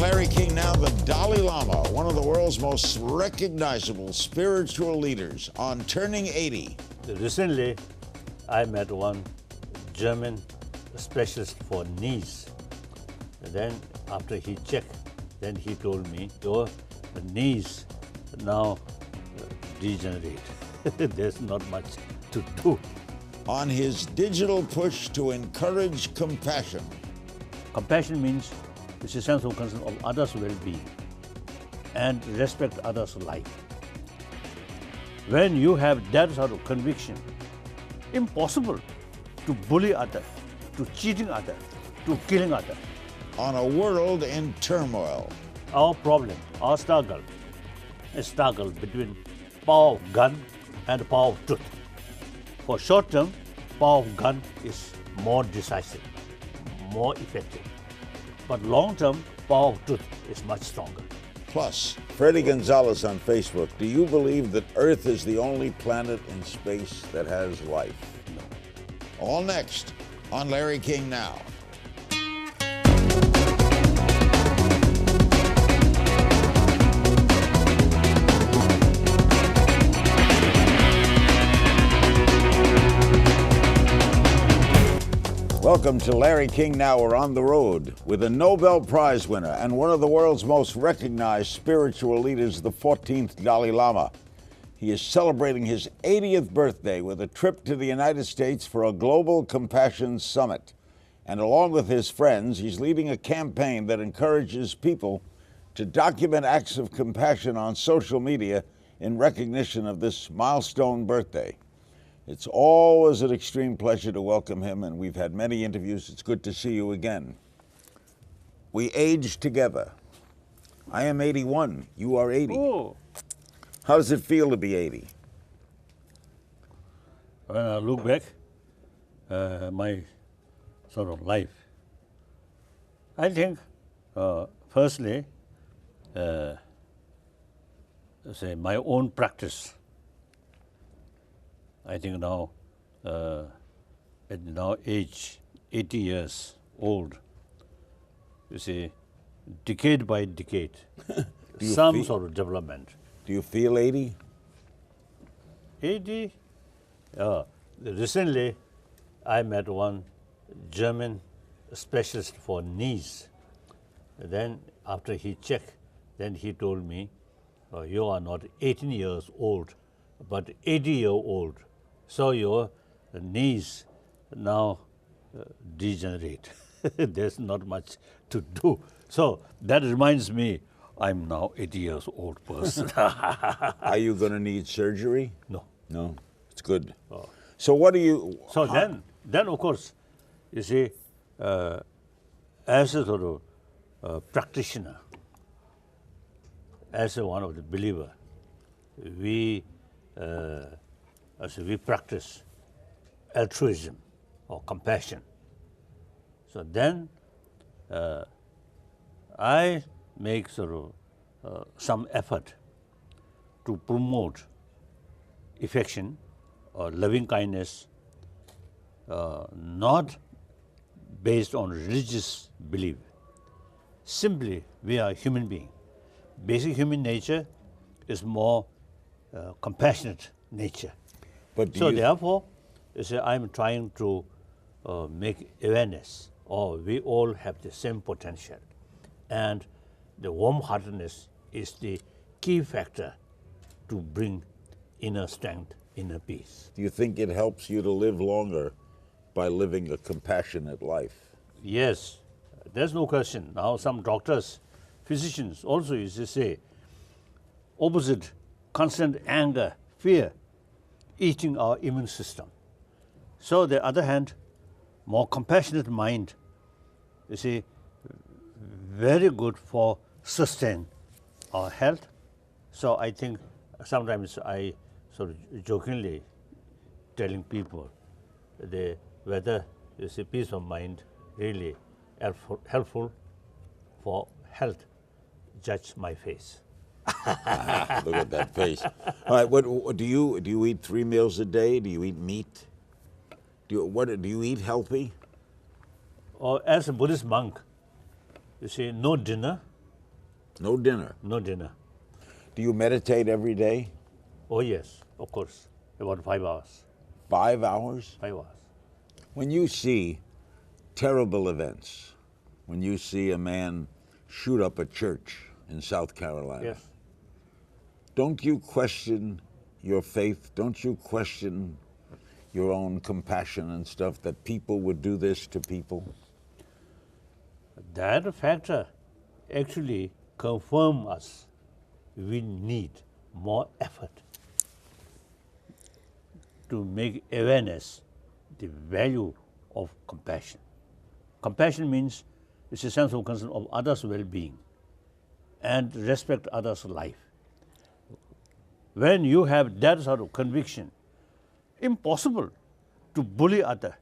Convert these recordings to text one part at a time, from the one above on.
Larry King now, the Dalai Lama, one of the world's most recognizable spiritual leaders, on turning 80. Recently, I met one German specialist for knees. Then after he checked, then he told me, your knees now degenerate. There's not much to do. On his digital push to encourage compassion. Compassion means it's a sense of concern of others' well-being and respect others' life. When you have that sort of conviction, impossible to bully others, to cheating others, to killing others. On a world in turmoil. Our problem, our struggle, a struggle between power of gun and power of truth. For short term, power of gun is more decisive, more effective. But long term, power of truth is much stronger. Plus, Freddie Gonzalez on Facebook, do you believe that Earth is the only planet in space that has life? No. All next on Larry King Now. Welcome to Larry King Now. We're on the road with a Nobel Prize winner and one of the world's most recognized spiritual leaders, the 14th Dalai Lama. He is celebrating his 80th birthday with a trip to the United States for a global compassion summit. And along with his friends, he's leading a campaign that encourages people to document acts of compassion on social media in recognition of this milestone birthday. It's always an extreme pleasure to welcome him, and we've had many interviews. It's good to see you again. We age together. I am 81. You are 80. Oh. How does it feel to be 80? When I look back, my sort of life, I think, firstly, say my own practice. I think now, at now age 80 years old, you see, decade by decade, some sort of development. Do you feel 80? 80? Recently, I met one German specialist for knees. Then after he checked, then he told me, you are not 18 years old, but 80-year-old. So your knees now degenerate. There's not much to do. So that reminds me, I'm now 80 years old person. Are you going to need surgery? No. No? It's good. So what do you... So then of course, you see, as a sort of practitioner, as one of the believer, we practice altruism or compassion. So then I make sort of some effort to promote affection or loving kindness, not based on religious belief. Simply, we are human beings. Basic human nature is more compassionate nature. But so therefore, you see, I'm trying to make awareness, or we all have the same potential. And the warm-heartedness is the key factor to bring inner strength, inner peace. Do you think it helps you to live longer by living a compassionate life? Yes, there's no question. Now some doctors, physicians also used to say, opposite, constant anger, fear, eating our immune system. So, on the other hand, more compassionate mind, you see, very good for sustain our health. So I think sometimes I sort of jokingly telling people whether you see peace of mind really helpful for health, judge my face. Look at that face. All right, what do you eat 3 meals a day? Do you eat meat? Do you eat healthy? Or as a Buddhist monk, you see, no dinner, No dinner. No dinner. Do you meditate every day? Oh yes, of course. About 5 hours. 5 hours? 5 hours. When you see terrible events, when you see a man shoot up a church in South Carolina, Yes. don't you question your faith? Don't you question your own compassion and stuff that people would do this to people? That factor actually confirms us we need more effort to make awareness the value of compassion. Compassion means it's a sense of concern of others' well-being and respect others' life. When you have that sort of conviction, impossible to bully other,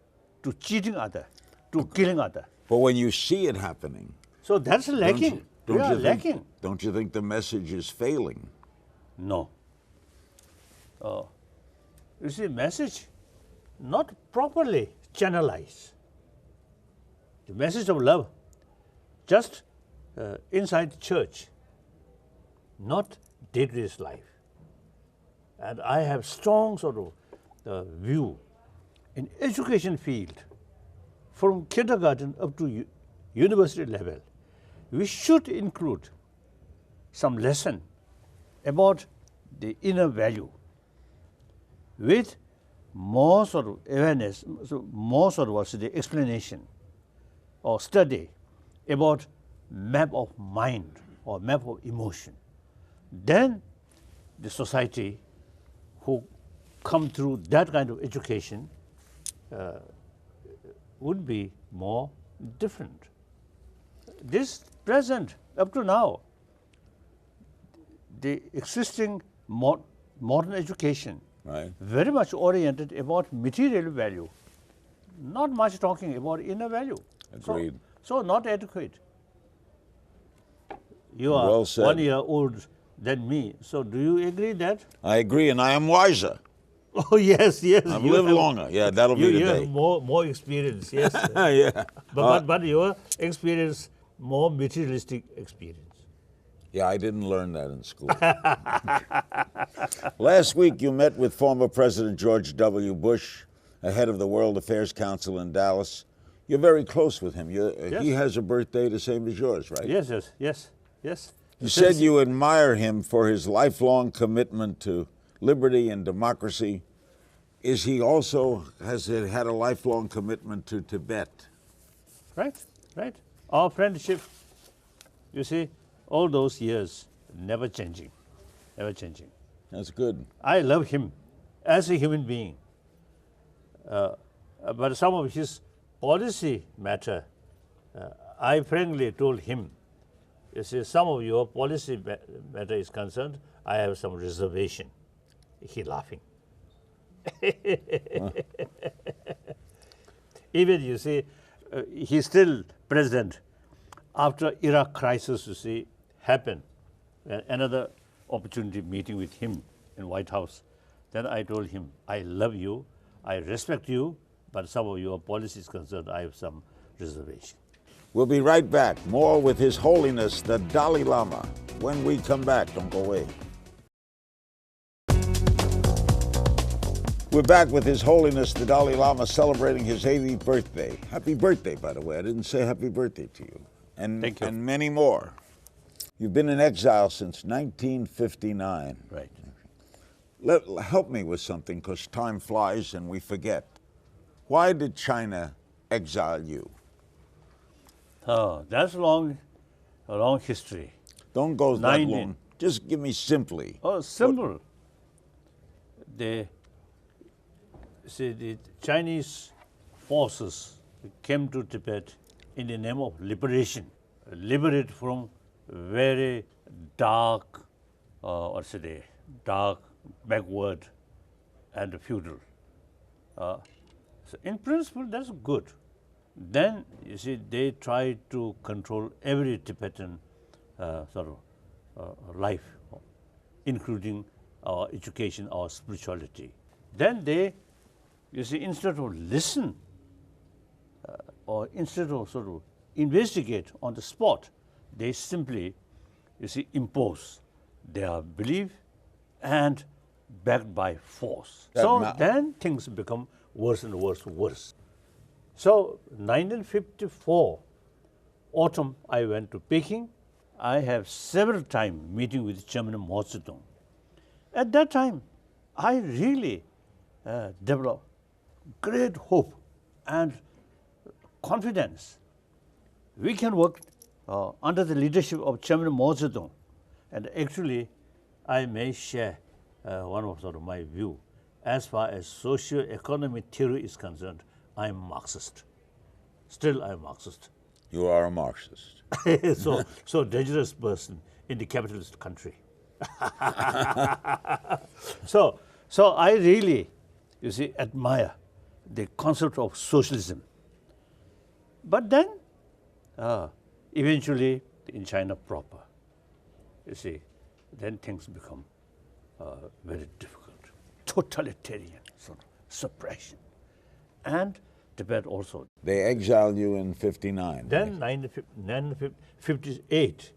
to cheating other, to killing other. But when you see it happening, So that's lacking. We are lacking. Don't you think the message is failing? No. You see, message not properly channelized. The message of love just inside church, not day-to-day life. And I have strong sort of view in education field, from kindergarten up to university level. We should include some lesson about the inner value with more sort of awareness, so more sort of what's the explanation or study about map of mind or map of emotion. Then the society who come through that kind of education would be more different. This present, up to now, the existing modern education, Right. very much oriented about material value, not much talking about inner value. Agreed. So not adequate. You are Well said. 1 year old than me, so do you agree that? I agree, and I am wiser. Oh yes, yes. I've you lived have- longer. Yeah, that'll be You today. have more experience, yes. Yeah. But your experience, more materialistic experience. Yeah, I didn't learn that in school. Last week, you met with former President George W. Bush, ahead of the World Affairs Council in Dallas. You're very close with him. Yes. He has a birthday the same as yours, right? Yes, yes, yes, yes. You said you admire him for his lifelong commitment to liberty and democracy. Is he also, has it had a lifelong commitment to Tibet? Right, right. Our friendship, you see, all those years, never changing, never changing. That's good. I love him as a human being. But some of his policy matter, I frankly told him, you see, some of your policy matter is concerned, I have some reservation. He laughing. Even, you see, he's still president. After Iraq crisis, you see, happened, another opportunity meeting with him in White House. Then I told him, I love you, I respect you, but some of your policies concerned, I have some reservation. We'll be right back. More with His Holiness the Dalai Lama. When we come back, don't go away. We're back with His Holiness the Dalai Lama celebrating his 80th birthday. Happy birthday, by the way. I didn't say happy birthday to you. Thank you. And many more. You've been in exile since 1959. Right. Help me with something, because time flies and we forget. Why did China exile you? Oh, that's a long history. Don't go that 19. long. Just give me simply. Oh, simple. The Chinese forces came to Tibet in the name of liberation, liberate from very dark, dark, backward, and feudal. So in principle, that's good. Then, you see, they try to control every Tibetan life, including our education, our spirituality. Then they, you see, instead of listen or instead of sort of investigate on the spot, they simply impose their belief and backed by force. That So ma- then things become worse and worse and worse. So 1954 autumn, I went to Peking. I have several times meeting with Chairman Mao Zedong. At that time, I really developed great hope and confidence. We can work under the leadership of Chairman Mao Zedong. And actually, I may share one of sort of my view. As far as socio-economic theory is concerned, I am Marxist. Still, I am Marxist. You are a Marxist. so dangerous person in the capitalist country. so I really, admire the concept of socialism. But then, eventually, in China proper, then things become very difficult. Totalitarian sort of suppression. And Tibet also. They exiled you in 59. Then 1958,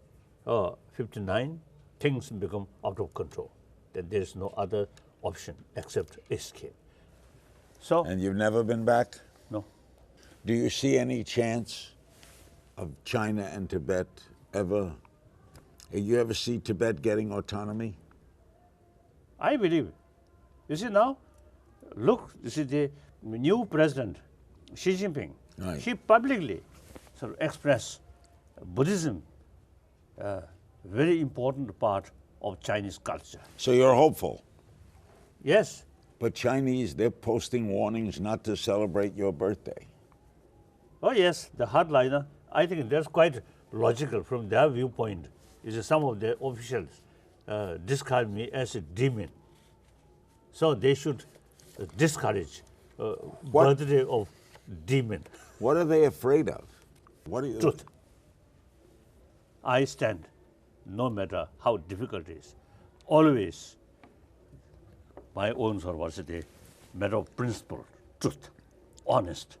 59, things become out of control. Then there is no other option except escape. So, And you've never been back? no. Do you see any chance of China and Tibet ever? You ever see Tibet getting autonomy? I believe. Now, look, the new president, Xi Jinping, Right. he publicly sort of expressed Buddhism, very important part of Chinese culture. So you're hopeful. Yes, But Chinese, they're posting warnings not to celebrate your birthday. oh yes, the hardliner, I think that's quite logical from their viewpoint. Some of the officials describe me as a demon. So they should discourage birthday of demon. What are they afraid of? What are you? Truth. I stand, no matter how difficult it is, always my own sort of matter of principle, truth, honest,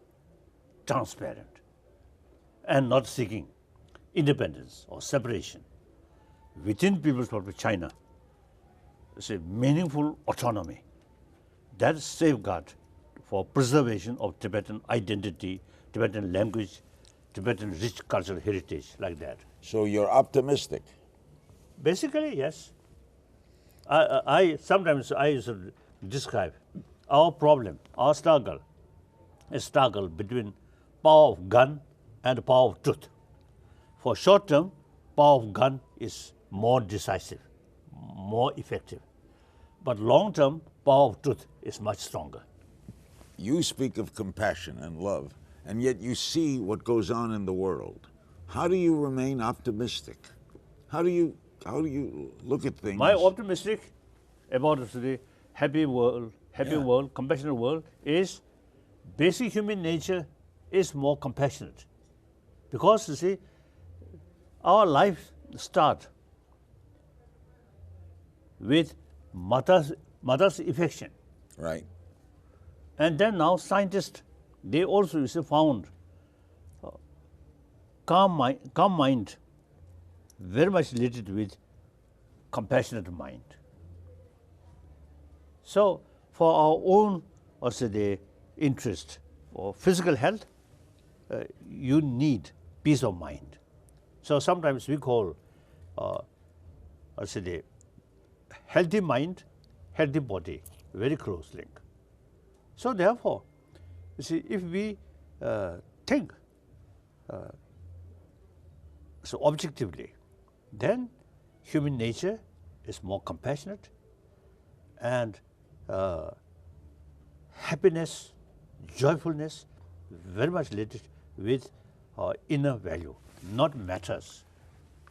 transparent, and not seeking independence or separation. Within People's Republic of China, meaningful autonomy, that is safeguard for preservation of Tibetan identity, Tibetan language, Tibetan rich cultural heritage, like that. So you're optimistic. Basically, yes. I sometimes used to describe our problem, our struggle, a struggle between power of gun and power of truth. For short term, power of gun is more decisive, more effective. But long term, power of truth is much stronger. You speak of compassion and love, and yet you see what goes on in the world. How do you remain optimistic? How do you look at things? My optimistic about the happy world, compassionate world is basic human nature is more compassionate. Because our life start with mother's affection. Right. And then now scientists, they also found calm mind very much related with compassionate mind. So for our own the interest or physical health, you need peace of mind. So sometimes we call the healthy mind, healthy body, very close link. So therefore, if we think so objectively, then human nature is more compassionate, and happiness, joyfulness, very much related with inner value, not matters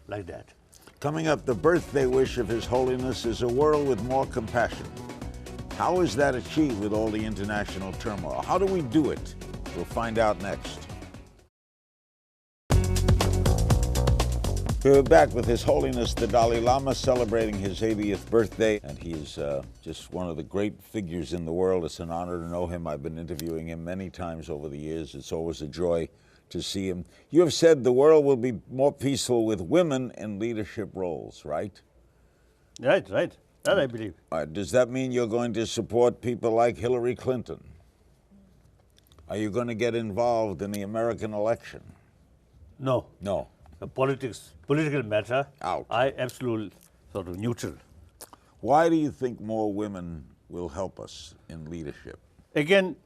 like that. Coming up, the birthday wish of His Holiness is a world with more compassion. How is that achieved with all the international turmoil? How do we do it? We'll find out next. We're back with His Holiness the Dalai Lama celebrating his 80th birthday, and he's just one of the great figures in the world. It's an honor to know him. I've been interviewing him many times over the years. It's always a joy to see him. You have said the world will be more peaceful with women in leadership roles, right? Right, right. That I believe. Does that mean you're going to support people like Hillary Clinton? Are you going to get involved in the American election? No. No. The political matter, Out. I absolutely sort of neutral. Why do you think more women will help us in leadership? Again,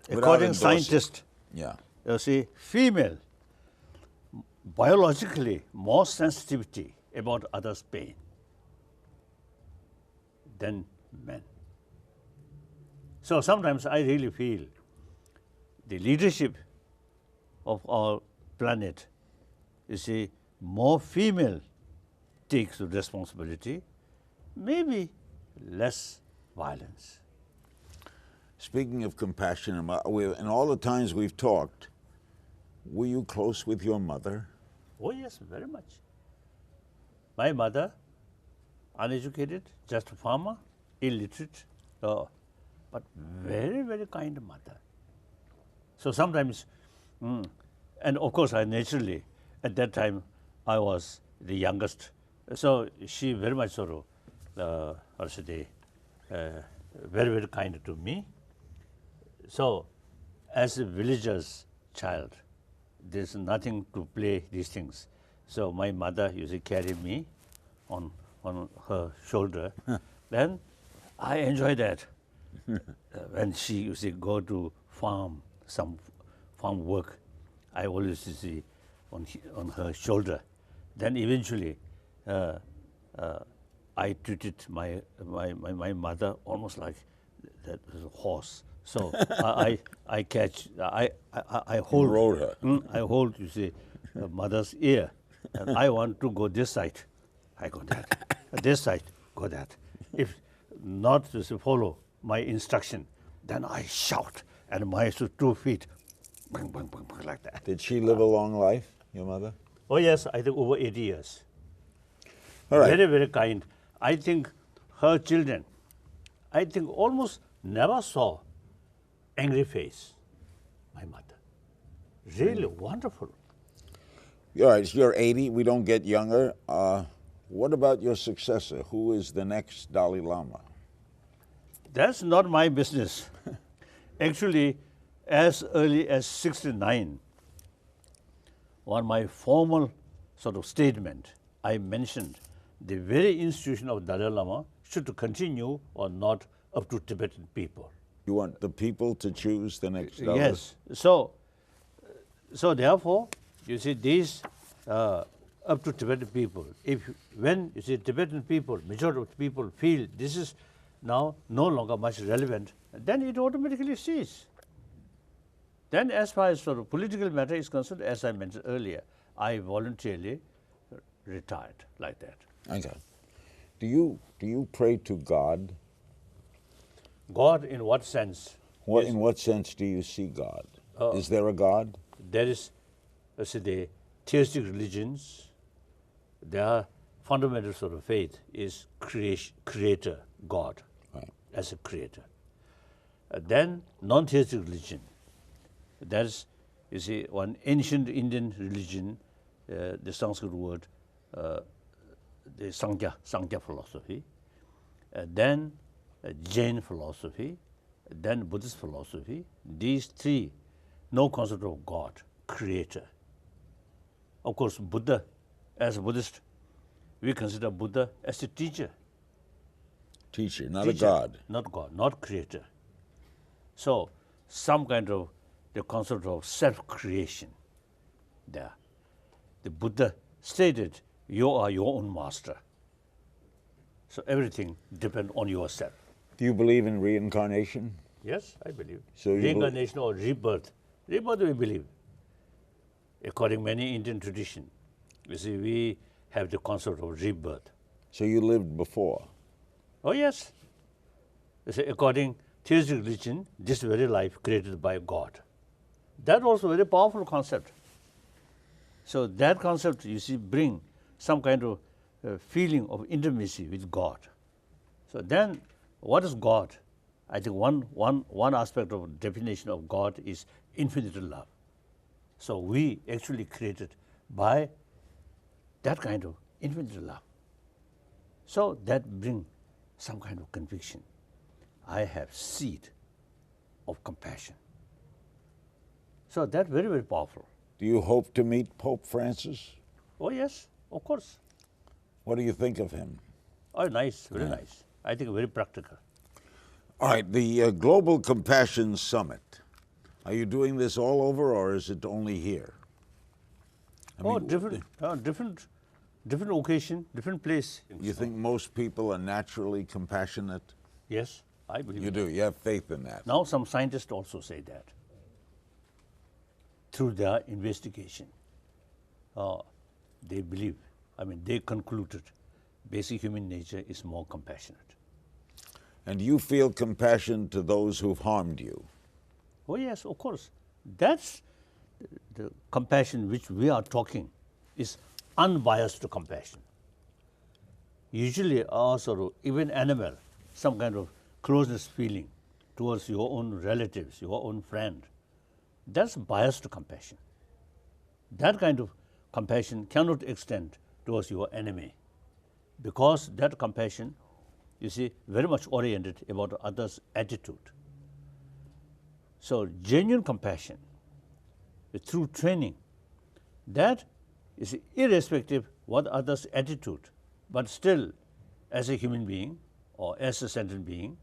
Without according to endorsing. scientists, Yeah. you see, female biologically more sensitivity about others' pain than men. So sometimes I really feel the leadership of our planet, you see, more female takes the responsibility, maybe less violence. Speaking of compassion, in all the times we've talked, were you close with your mother? Oh yes, very much. My mother, uneducated, just a farmer, illiterate, but very, very kind mother. So sometimes, and of course I naturally, at that time, I was the youngest. So she very much sort of, very, very kind to me. So as a villager's child, there's nothing to play these things. So my mother used to carry me on her shoulder. Then I enjoy that. When she used to go to some farm work, I always used to see on her shoulder. Then eventually, I treated my mother almost like that was a horse. So I catch, I hold. You rode her. I hold, you see, mother's ear. And I want to go this side, I go that. This side, go that. If not to follow my instruction, then I shout, and my 2 feet, bang, bang, bang, bang, like that. Did she live a long life, your mother? Oh yes, I think over 80 years. All right. Very, very kind. I think her children, I think almost never saw angry face, my mother. Really wonderful. All right, you're 80. We don't get younger. What about your successor? Who is the next Dalai Lama? That's not my business. Actually, as early as 69, on my formal sort of statement, I mentioned the very institution of Dalai Lama should continue or not up to Tibetan people. You want the people to choose the next Dalai? Yes. So therefore, you see, these up to Tibetan people, when you see Tibetan people, majority of people feel this is now no longer much relevant, then it automatically ceases. Then as far as sort of political matter is concerned, as I mentioned earlier, I voluntarily retired like that. Okay. Do you pray to God? God in what sense? In what sense do you see God? Is there a God? There is, let's say, the theistic religions, their fundamental sort of faith is creator, God, Right. as a creator. Then non-theistic religion, that's, you see, one ancient Indian religion, the Sanskrit word, the Sankhya philosophy, then Jain philosophy, then Buddhist philosophy. These three, no concept of God, creator. Of course, Buddha, as a Buddhist, we consider Buddha as a teacher. Teacher, not a God. Not God, not creator. So, some kind of the concept of self-creation there. The Buddha stated, you are your own master. So everything depends on yourself. Do you believe in reincarnation? Yes, I believe. So you reincarnation or rebirth. Rebirth we believe. According to many Indian tradition, you see, we have the concept of rebirth. So you lived before? Oh yes. You see, according theistic religion, this very life created by God. That also very powerful concept. So that concept, you see, bring some kind of feeling of intimacy with God. So then, what is God? I think one aspect of definition of God is infinite love. So we actually created by that kind of infinite love. So that brings some kind of conviction. I have seed of compassion. So that's very, very powerful. Do you hope to meet Pope Francis? Oh yes, of course. What do you think of him? Oh, nice, very nice. I think very practical. All right, the Global Compassion Summit. Are you doing this all over, or is it only here? Different occasion, different place. You think most people are naturally compassionate? Yes, I believe You that. do. You have faith in that. Now some scientists also say that through their investigation. They believe, they concluded basic human nature is more compassionate. And you feel compassion to those who've harmed you? Oh yes, of course. That's the compassion which we are talking is unbiased compassion. Usually also even animal, some kind of closeness feeling towards your own relatives, your own friend, that's biased compassion. That kind of compassion cannot extend towards your enemy because that compassion, you see, very much oriented about others' attitude. So genuine compassion through training, that is irrespective what others' attitude, but still as a human being or as a sentient being,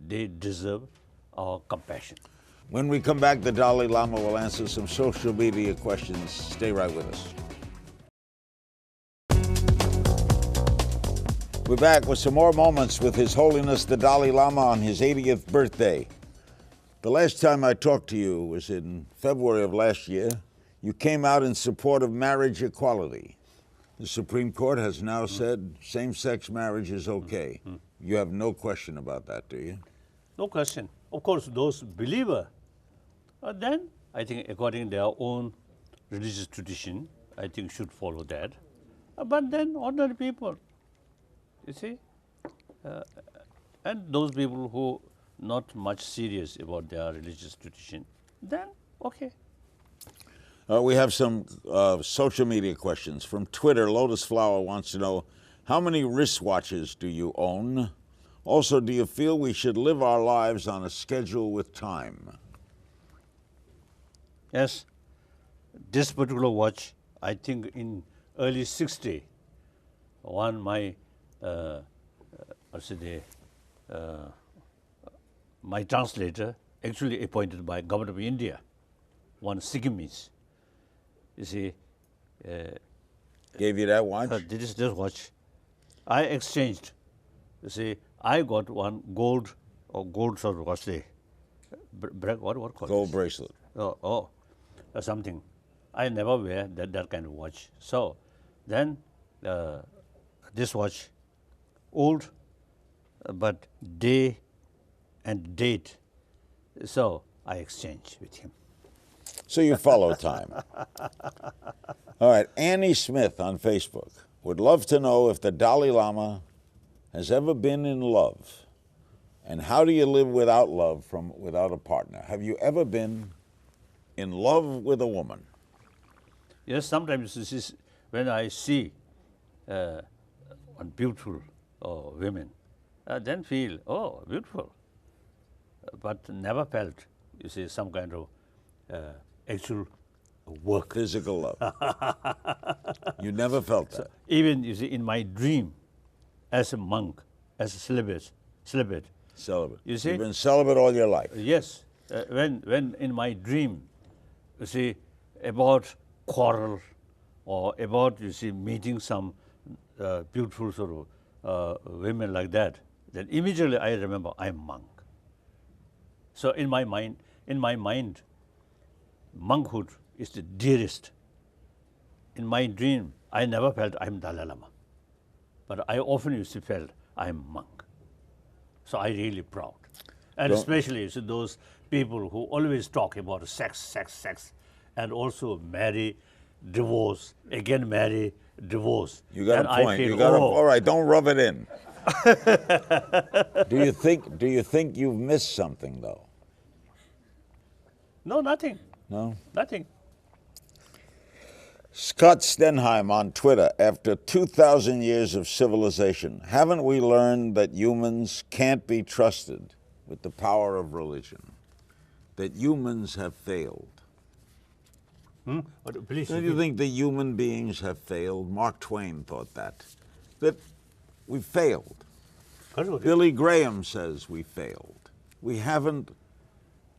they deserve our compassion. When we come back, the Dalai Lama will answer some social media questions. Stay right with us. We're back with some more moments with His Holiness the Dalai Lama on his 80th birthday. The last time I talked to you was in February of last year. You came out in support of marriage equality. The Supreme Court has now said same-sex marriage is okay. You have no question about that, do you? No question. Of course, those believers, then I think according to their own religious tradition, I think should follow that. But then ordinary people, you see, and those people who not much serious about their religious tradition, then okay. We have some social media questions. From Twitter, Lotus Flower wants to know, how many wristwatches do you own? Also, do you feel we should live our lives on a schedule with time? Yes, this particular watch, I think in early 60, my my translator, actually appointed by government of India, one Sikkimese, you see. Gave you that watch? This watch. I exchanged. You see, I got one gold sort of watch. What called Gold this? bracelet. Something. I never wear that kind of watch. So then this watch, old, but day and date. So I exchanged with him. So you follow time. All right, Annie Smith on Facebook would love to know if the Dalai Lama has ever been in love, and how do you live without love without a partner? Have you ever been in love with a woman? Yes, sometimes this is when I see beautiful women, then feel, oh, beautiful, but never felt, you see, some kind of actual work. Physical love. You never felt that? So even, you see, in my dream, as a monk, as a celibate. Celibate. You see? You've been celibate all your life. Yes. When in my dream, you see, about quarrel or about, you see, meeting some beautiful sort of women like that, then immediately I remember I'm monk. So in my mind, monkhood is the dearest. In my dream, I never felt I'm Dalai Lama, but I often used to felt I'm monk. So I really proud, and especially so those people who always talk about sex, and also marry, divorce, again marry, divorce. You got and a point. I feel, all right, don't rub it in. Do you think you've missed something though? No, nothing. No? Nothing. Scott Stenheim on Twitter, after 2,000 years of civilization, haven't we learned that humans can't be trusted with the power of religion? That humans have failed? Please. Don't you think the human beings have failed? Mark Twain thought that. That we failed. Billy Graham says we failed. We haven't.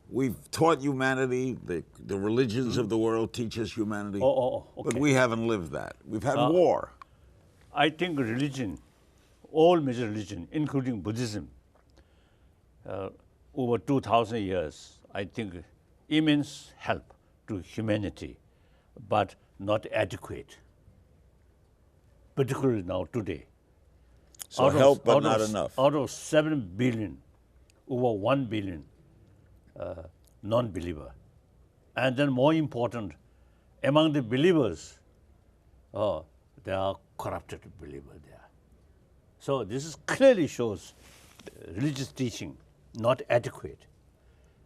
We've taught humanity, the religions of the world teach us humanity, Okay. but we haven't lived that. We've had war. I think religion, all major religion, including Buddhism, over 2,000 years, I think immense help to humanity, but not adequate, particularly now today. So help, but not enough. Out of 7 billion, over 1 billion non-believer. And then more important, among the believers, there are corrupted believers there. So this clearly shows religious teaching not adequate.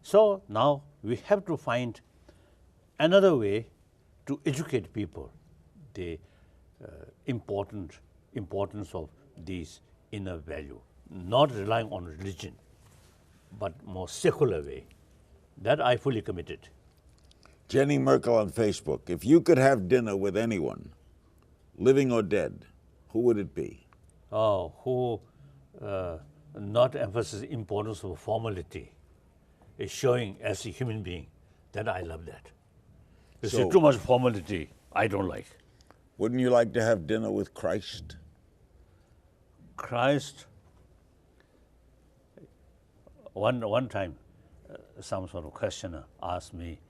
So now we have to find another way to educate people the importance of these inner value, not relying on religion, but more secular way. That I fully committed. Jenny Merkel on Facebook, if you could have dinner with anyone, living or dead, who would it be? Who not emphasize importance of formality, is showing as a human being, then I love that. You see, too much formality, I don't like. Wouldn't you like to have dinner with Christ? Christ, one time, some sort of questioner asked me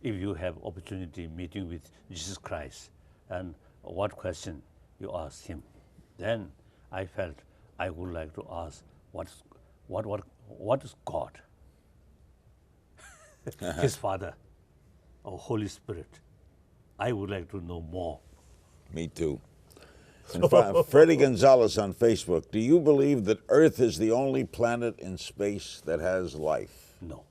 if you have opportunity meeting with Jesus Christ and what question you ask him. Then I felt I would like to ask what is God? His Father or Holy Spirit. I would like to know more. Me too. And Freddie Gonzalez on Facebook, do you believe that Earth is the only planet in space that has life? No.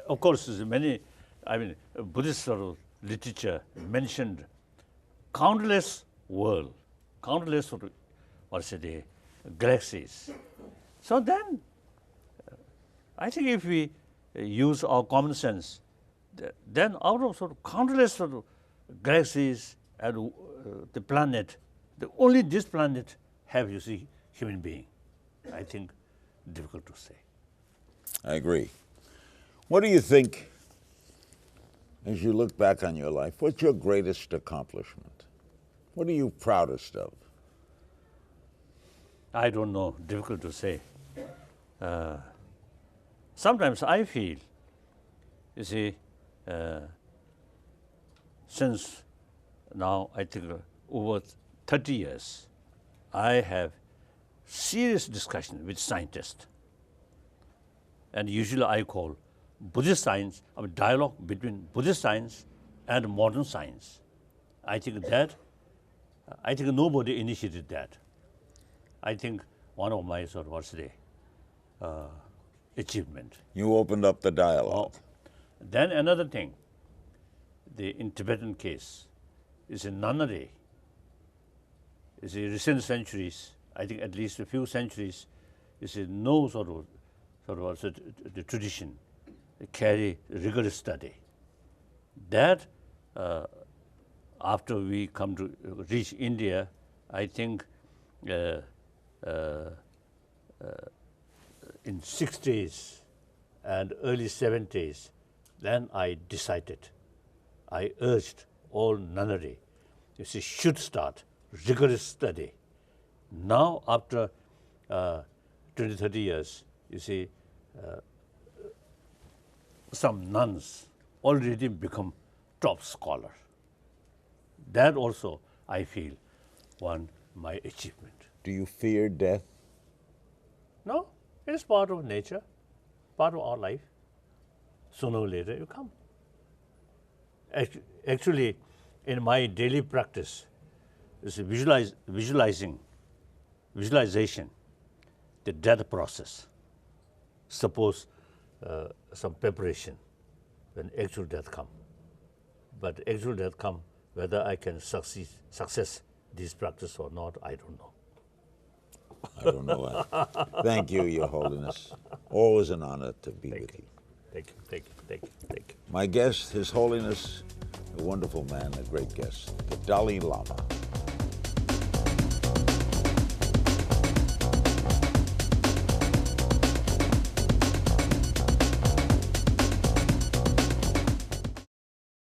Of course, many, Buddhist sort of literature mentioned countless worlds, countless sort of, galaxies. So then, I think if we use our common sense, then out of sort of countless sort of galaxies and the planet, only this planet have, you see, human being. I think difficult to say. I agree. What do you think, as you look back on your life, what's your greatest accomplishment? What are you proudest of? I don't know, difficult to say. Sometimes I feel, you see, since now I think over 30 years, I have serious discussion with scientists. And usually I call Buddhist science a dialogue between Buddhist science and modern science. I think nobody initiated that. I think one of my sort of achievement. You opened up the dialogue. Then another thing, in Tibetan case, is a nunnery. Is in recent centuries, I think at least a few centuries, is no sort of the tradition carry rigorous study. That after we come to reach India, I think in 60s and early 70s, then I decided, I urged all nunnery, you see, should start rigorous study. Now after 20, 30 years, you see, some nuns already become top scholar. That also, I feel, my achievement. Do you fear death? No, it is part of nature, part of our life. Sooner or later, you come. Actually, in my daily practice, is visualization, the death process. Suppose some preparation, when actual death come. But actual death come, whether I can success this practice or not, I don't know. I don't know that. Thank you, Your Holiness. Always an honor to be with you. Thank you, thank you, thank you, thank you. My guest, His Holiness, a wonderful man, a great guest, the Dalai Lama.